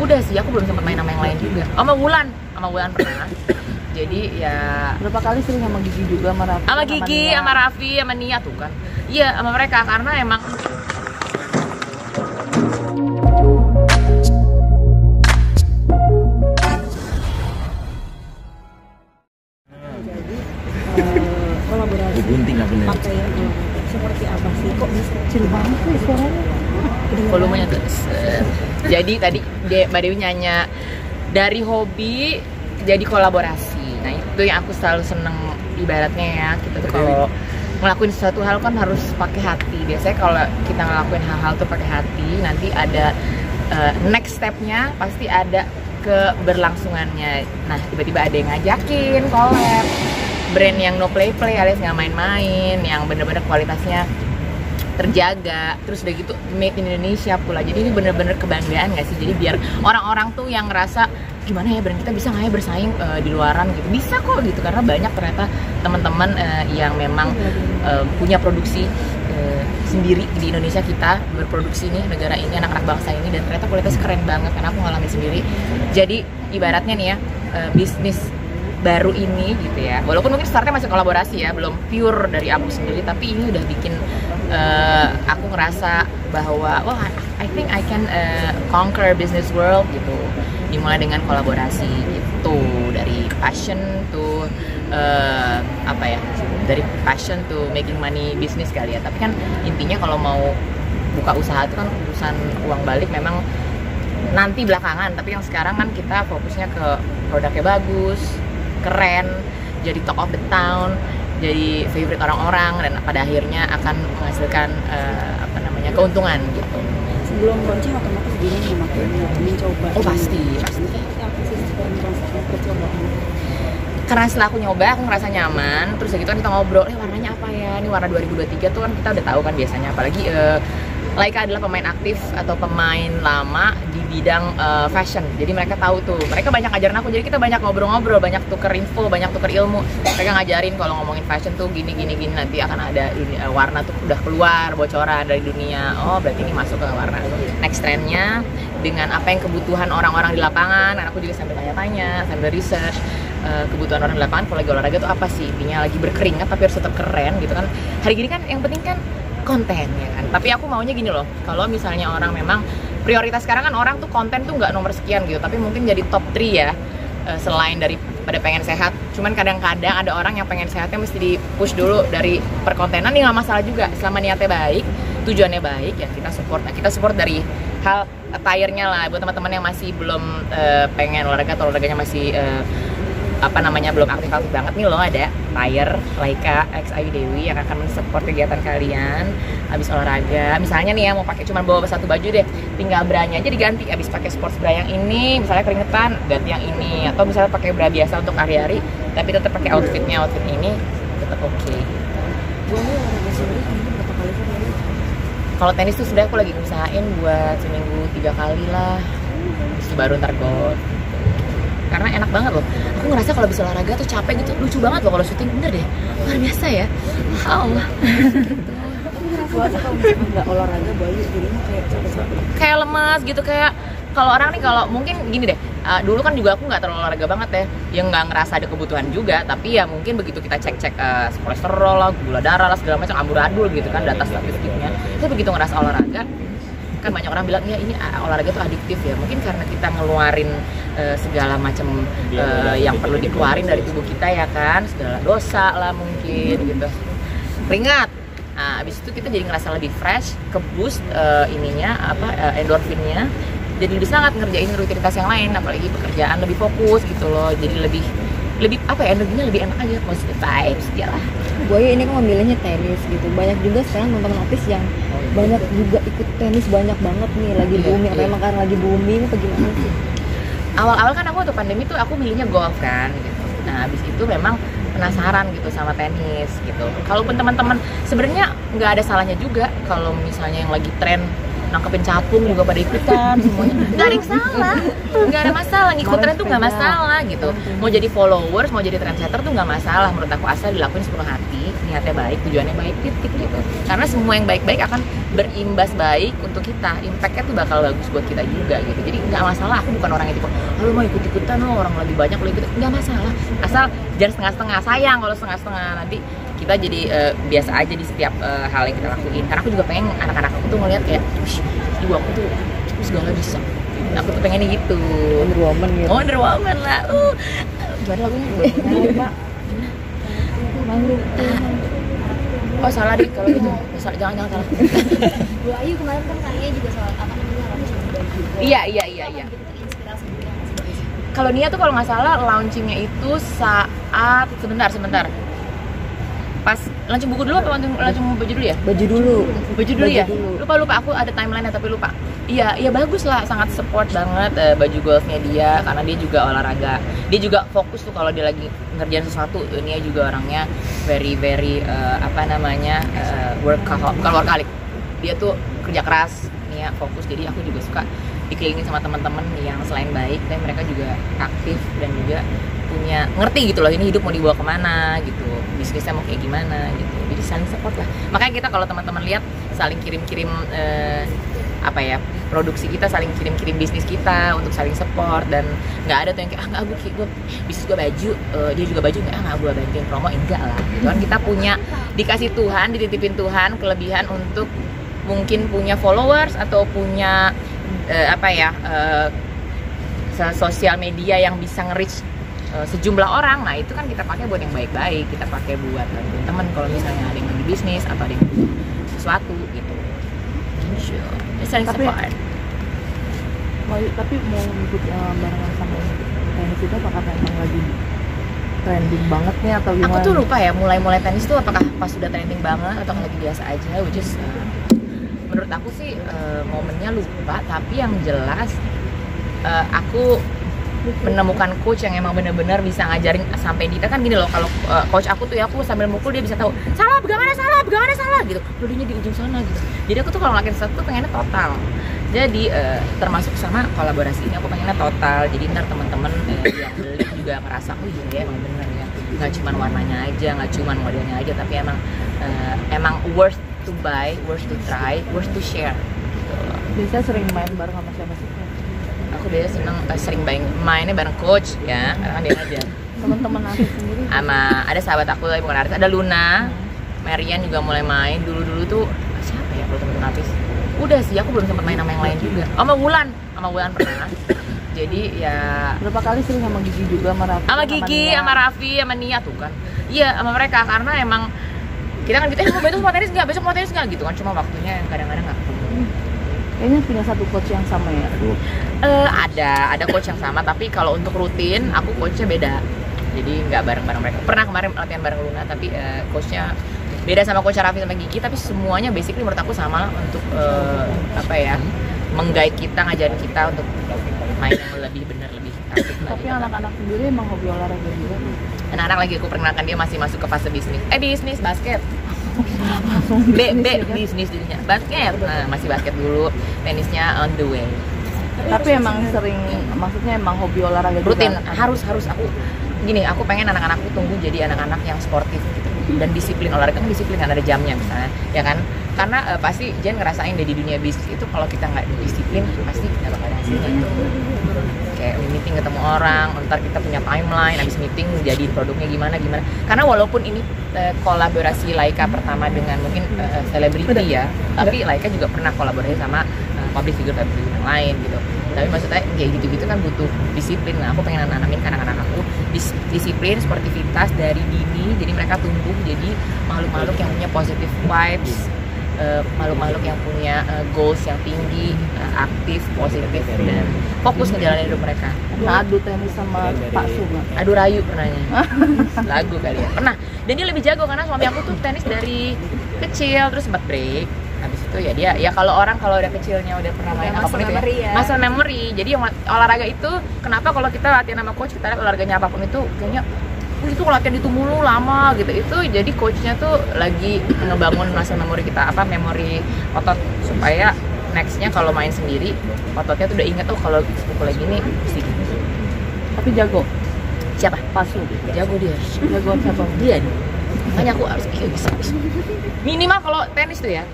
Udah sih, aku belum sempat main sama yang lain juga. Oh, sama Wulan pernah. Jadi ya berapa kali sering sama Gigi juga, sama Raffi? Sama Gigi, sama Raffi, sama Nia tuh kan. Iya, sama mereka karena emang kolaborasi gunting nggak bener. pakaian seperti apa sih? Kok bisa kecil banget sih suaranya? volumenya tuh. Jadi tadi Mbak Dewi nyanyi dari hobi jadi kolaborasi. Nah itu yang aku selalu seneng, ibaratnya ya kita tuh kalau ngelakuin sesuatu hal kan harus pakai hati. Biasanya kalau kita ngelakuin hal-hal tuh pakai hati, nanti ada next stepnya pasti ada keberlangsungannya. Nah tiba-tiba ada yang ngajakin collab brand yang no play alias nggak main-main, yang bener-bener kualitasnya terjaga, terus udah gitu made in Indonesia pula. Jadi ini bener-bener kebanggaan nggak sih? Jadi biar orang-orang tuh yang ngerasa gimana ya brand kita bisa nggak ya bersaing di luaran gitu, bisa kok gitu, karena banyak ternyata teman-teman yang memang punya produksi sendiri di Indonesia. Kita berproduksi nih, negara ini, anak-anak bangsa ini, dan ternyata kualitas keren banget karena aku ngalamin sendiri. Jadi ibaratnya nih ya, bisnis baru ini gitu ya, walaupun mungkin startnya masih kolaborasi ya, belum pure dari aku sendiri, tapi ini udah bikin aku ngerasa bahwa oh I think I can conquer business world gitu. Dimulai dengan kolaborasi gitu, dari passion to apa ya, dari passion to making money business kali ya. Tapi kan intinya kalau mau buka usaha itu kan urusan uang balik memang nanti belakangan, tapi yang sekarang kan kita fokusnya ke produknya bagus, keren, jadi talk of the town, jadi favorite orang-orang, dan pada akhirnya akan menghasilkan apa namanya, keuntungan gitu. Sebelum launching otomatis gini memakainya, mencoba. Oh pasti. Apa sih sekarang percobaan? Karena setelah aku nyoba, aku ngerasa nyaman. Terus gitu kan kita ngobrol, warnanya apa ya? Ini warna 2023 tuh kan kita udah tahu kan biasanya, apalagi Laika adalah pemain aktif atau pemain lama di bidang fashion. Jadi mereka tahu tuh, mereka banyak ngajarin aku, jadi kita banyak ngobrol-ngobrol, banyak tuker info, banyak tuker ilmu. Mereka ngajarin kalau ngomongin fashion tuh gini, nanti akan ada ini, warna tuh udah keluar, bocoran dari dunia. Oh berarti ini masuk ke warna next trendnya, dengan apa yang kebutuhan orang-orang di lapangan. Dan aku juga sambil tanya-tanya, sambil research kebutuhan orang di lapangan. Kalau lagi olahraga tuh apa sih, intinya lagi berkeringat tapi harus tetap keren gitu kan. Hari gini kan yang penting kan konten ya kan. Tapi aku maunya gini loh, kalau misalnya orang memang prioritas sekarang kan orang tuh konten tuh nggak nomor sekian gitu, tapi mungkin jadi top 3 ya, selain daripada pengen sehat. Cuman kadang-kadang ada orang yang pengen sehatnya mesti di push dulu dari perkontenan. Ini nggak masalah juga selama niatnya baik, tujuannya baik ya, kita support. Nah, kita support dari hal attire-nya lah, buat teman-teman yang masih belum pengen olahraga atau olahraganya masih apa namanya, belum aktif banget nih loh, ada Tire Laika X Ayu Dewi yang akan mensupport kegiatan kalian habis olahraga. Misalnya nih ya, mau pakai cuma bawa satu baju deh, tinggal branya aja diganti. Habis pakai sports bra yang ini, misalnya keringetan, ganti yang ini. Atau misalnya pakai bra biasa untuk hari-hari, tapi tetap pakai outfit ini tetap oke. Boleh olahraga sendiri kamu berapa kali sih? Kalau tenis tuh sudah aku lagi usahain buat seminggu 3 kali lah. Terus baru ntar gold. Karena enak banget loh. Aku ngerasa kalau bisa olahraga tuh capek gitu, lucu banget loh kalau syuting, bener deh, luar biasa ya. Allah. Puasa kalau misalkan nggak olahraga, Bayu jadinya kayak capek-capek. Kayak lemas gitu, kayak kalau orang nih, kalau mungkin gini deh, dulu kan juga aku nggak terlalu olahraga banget ya, yang nggak ngerasa ada kebutuhan juga, tapi ya mungkin begitu kita cek kolesterol lah, gula darah lah, segala macam amburadul gitu kan, data statistiknya. Itu begitu ngerasa olahraga, kan banyak orang bilang ya ini olahraga tuh adiktif ya, mungkin karena kita ngeluarin segala macam yang perlu dikeluarin dari tubuh kita ya kan, segala dosa lah mungkin gitu, keringat. Nah, abis itu kita jadi ngerasa lebih fresh, ke-boost endorfinnya, jadi lebih semangat ngerjain rutinitas yang lain, apalagi pekerjaan lebih fokus gitu loh, jadi lebih apa ya, energinya lebih enak aja, positive vibes ya lah. Boy ini kan memilihnya tenis gitu, banyak juga sekarang teman-teman artis yang banyak juga ikut tenis, banyak banget nih, lagi booming. Apa emang karena lagi booming apa gimana sih? Awal-awal kan aku waktu pandemi tuh aku milihnya golf kan gitu. Nah abis itu memang penasaran gitu sama tenis gitu. Kalaupun teman-teman sebenarnya nggak ada salahnya juga kalau misalnya yang lagi tren nangkepin capung juga pada ikutan semuanya. Nggak ada yang salah, nggak ada masalah, ngikut tren tuh nggak masalah gitu. Mau jadi followers, mau jadi trendsetter tuh nggak masalah menurut aku, asal dilakuin sepenuh hati, niatnya baik, tujuannya baik, titik gitu. Karena semua yang baik-baik akan berimbas baik untuk kita, impactnya tuh bakal bagus buat kita juga gitu. Jadi nggak masalah, aku bukan orang yang tipe lu mau ikut-ikutan, lo orang lebih banyak lo ikut, nggak masalah, asal jangan setengah-setengah. Sayang kalau setengah-setengah, nanti kita jadi biasa aja di setiap hal yang kita lakuin. Karena aku juga pengen anak-anak aku tuh ngeliat kayak ibu aku tuh segala bisa, aku tuh pengennya gitu. Wonder Woman gitu. Wonder Woman lah. Gimana lagunya? Pak. Oh salah deh kalau gitu. Jangan salah. Bu Ayu kemarin kan tanya juga soal apa namanya launching baju. Iya. Inspirasi juga nggak sih? Kalau Nia tuh kalau nggak salah launchingnya itu saat sebentar. Pas launching buku dulu apa launching baju dulu ya? Baju dulu ya? Lupa aku ada timeline tapi lupa. Iya bagus lah, sangat support banget baju golfnya dia, karena dia juga olahraga. Dia juga fokus tuh kalau dia lagi ngerjain sesuatu. Nia juga orangnya very workaholic. Dia tuh kerja keras, Nia fokus. Jadi aku juga suka dikelilingin sama teman-teman yang selain baik, dan mereka juga aktif dan juga punya ngerti gitu loh, ini hidup mau dibawa kemana gitu, bisnisnya mau kayak gimana gitu. Jadi saling support lah. Makanya kita kalau teman-teman lihat saling kirim-kirim produksi kita, saling kirim-kirim bisnis kita untuk saling support, dan nggak ada tuh yang kayak nggak gue bisnis gue baju, dia juga baju nggak gue bantuin promo, enggak lah gitu kan. Kita punya, dikasih Tuhan, dititipin Tuhan kelebihan untuk mungkin punya followers atau punya sosial media yang bisa nge-reach sejumlah orang. Nah itu kan kita pakai buat yang baik-baik, kita pakai buat bantuin temen kalau misalnya ada yang lagi bisnis atau ada yang butuh sesuatu gitu. Saling support. Tapi mau ikut barengan sama tenis itu apakah memang lagi trending banget nih atau gimana? Aku tuh lupa ya, mulai tenis tuh apakah pas sudah trending banget atau lagi biasa aja, which is menurut aku sih momennya lupa. Tapi yang jelas aku menemukan coach yang emang benar-benar bisa ngajarin sampai detail. Kan gini loh, kalau coach aku tuh ya, aku sambil mukul dia bisa tahu salah bagaimana gitu, dia di ujung sana gitu. Jadi aku tuh kalau ngelakuin sesuatu tuh pengennya total. Jadi termasuk sama kolaborasi ini aku pengennya total. Jadi ntar teman-teman yang beli juga ngerasa oh iya ya emang bener ya, nggak cuma warnanya aja, nggak cuma modelnya aja, tapi emang worth to buy, worth to try, worth to share gitu. Biasanya sering main bareng sama siapa sih? Aku biasanya sering mainnya bareng coach ya, karena kan dia ngajar. Teman-teman artis sendiri? Sama ada sahabat aku tapi bukan artis, ada Luna, Marian juga mulai main. Dulu tuh siapa ya kalau teman-teman artis? Udah sih, aku belum sempat main sama yang lain juga. Sama Wulan pernah. Jadi ya berapa kali sering sama Gigi juga, sama Raffi? Sama Gigi, sama Raffi, sama Nia tuh kan. Iya, sama mereka karena emang kita kan gitu, besok mau tenis nggak gitu kan, cuma waktunya yang kadang-kadang nggak ketemu. Kayaknya punya satu coach yang sama ya? Ada coach yang sama, tapi kalau untuk rutin aku coachnya beda. Jadi nggak bareng-bareng mereka. Pernah kemarin latihan bareng Luna, tapi coachnya beda sama coach Raffi sama Gigi. Tapi semuanya basically menurut aku sama untuk meng-guide kita, ngajarin kita untuk main yang lebih benar, lebih aktif. Tapi anak-anak sendiri emang hobi olahraga juga. Anak-anak lagi aku perkenalkan dia masih masuk ke fase bisnis basket. Bisnis dirinya basket, masih basket dulu, tenisnya on the way. Tapi emang sering, maksudnya emang hobi olahraga rutin juga. harus aku gini, aku pengen anak-anakku tumbuh jadi anak-anak yang sportif gitu, dan disiplin. Olahraga kan disiplin, kan ada jamnya misalnya ya kan, karena pasti Jen ngerasain deh di dunia bisnis itu kalau kita nggak disiplin pasti nggak bakal ada hasilnya gitu. Kayak meeting ketemu orang, ntar kita punya timeline, abis meeting jadi produknya gimana. Karena walaupun ini kolaborasi Laika pertama dengan mungkin selebriti ya, tapi Laika juga pernah kolaborasi sama public figure yang lain gitu. Tapi maksudnya kayak gitu-gitu kan butuh disiplin. Nah, aku pengen nanamin ke anak-anak aku disiplin, sportivitas dari dini, jadi mereka tumbuh jadi makhluk-makhluk yang punya positive vibes, makhluk-makhluk yang punya goals yang tinggi, aktif, positif, dan fokus ngejalanin hidup mereka. Nah, adu tenis sama Pak Su nggak? Adu rayu pernahnya. Lagu kali ya. Pernah. Dan dia lebih jago karena suami aku tuh tenis dari kecil, terus sempat break. Habis itu ya dia, ya kalau udah kecilnya udah pernah main apapun itu ya, muscle memory. Jadi yang olahraga itu, kenapa kalau kita latihan sama coach, kita lihat olahraganya apapun itu kayaknya itu latihan itu mulu lama gitu. Itu jadi coachnya tuh lagi ngebangun muscle memory kita, memori otot, supaya nextnya kalau main sendiri ototnya tuh udah inget kalau pukul lagi ini mesti gini. Tapi jago. Siapa? Pasu. Jago dia. Jago siapa? Dia nih. Makanya aku harus bisa. Minimal kalau tenis tuh ya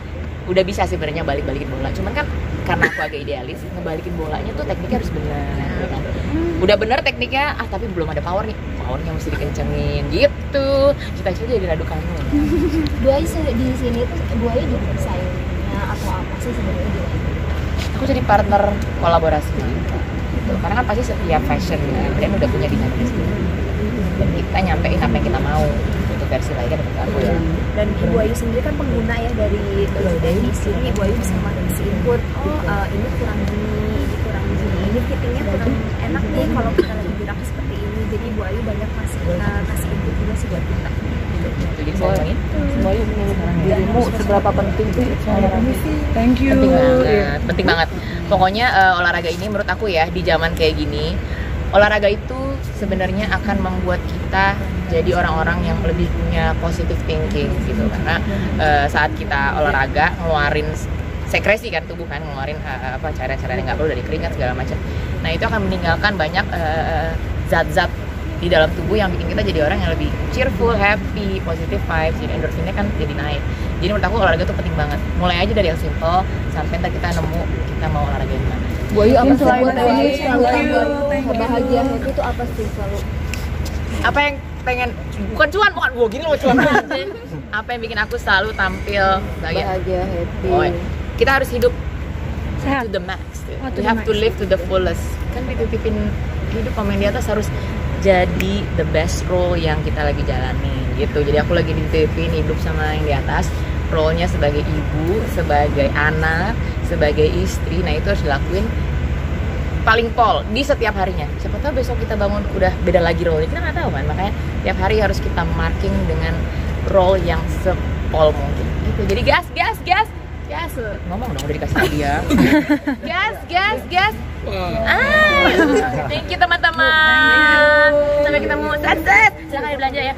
udah bisa sebenarnya balikin bola. Cuman kan karena aku agak idealis, ngebalikin bolanya tuh tekniknya harus benar. Ya kan? Udah bener tekniknya, tapi belum ada power nih. Powernya mesti dikencengin gitu. Cita-cita jadi radu kamu. Bu Ayu di sini tuh Bu Ayu jadi saingnya atau apa sih sebenarnya di sini? Aku jadi partner kolaborasi gitu. Karena kan pasti setiap fashion brand udah punya desainnya sendiri. Dan kita nyampein apa yang kita mau. Untuk versi lainnya dari aku ya. Dan Ibu Ayu sendiri kan pengguna ya dari sini. Ibu Ayu bisa ngasih input, ini kurang gini, ini kurang gini, ini fittingnya kurang enak nih kalau kita lagi gerak seperti ini. Jadi Ibu Ayu banyak kasih input juga sih buat kita. Jadi saya ngomongin Boy, menurut dirimu seberapa penting sih olahraga? Thank you. penting banget. Pokoknya olahraga ini menurut aku ya di zaman kayak gini, olahraga itu sebenarnya akan membuat kita jadi orang-orang yang lebih punya positive thinking gitu. Karena saat kita olahraga ngeluarin sekresi kan tubuh kan, ngeluarin cairan-cairan yang nggak perlu dari keringat segala macam. Nah itu akan meninggalkan banyak zat-zat di dalam tubuh yang bikin kita jadi orang yang lebih cheerful, happy, positive vibes. Jadi endorfinnya kan jadi naik. Jadi menurut aku olahraga tuh penting banget. Mulai aja dari yang simple sampai ntar kita nemu kita mau olahraga yang mana. Bu Ayu apa sih Selain buat tenis, tenis selalu tambah bahagia happy itu apa sih selalu? Apa yang pengen bukan cuan gua gini loh cuan. Apa yang bikin aku selalu tampil bahagia? Bahagia happy. Oh, kita harus hidup Sehat. to the max. Oh, to We the have to max. live to the fullest. Kan dititipin hidup sama yang di atas harus jadi the best role yang kita lagi jalani gitu. Jadi aku lagi dititipin hidup sama yang di atas, role-nya sebagai ibu, sebagai anak, sebagai istri. Nah itu harus dilakuin paling pol di setiap harinya. Siapa tahu besok kita bangun udah beda lagi role, kita nggak tahu kan. Makanya tiap hari harus kita marking dengan role yang sepol mungkin gitu. Jadi gas ngomong dong udah dikasih hadiah. gas thank you teman-teman, sampai ketemu. Silahkan belanja ya.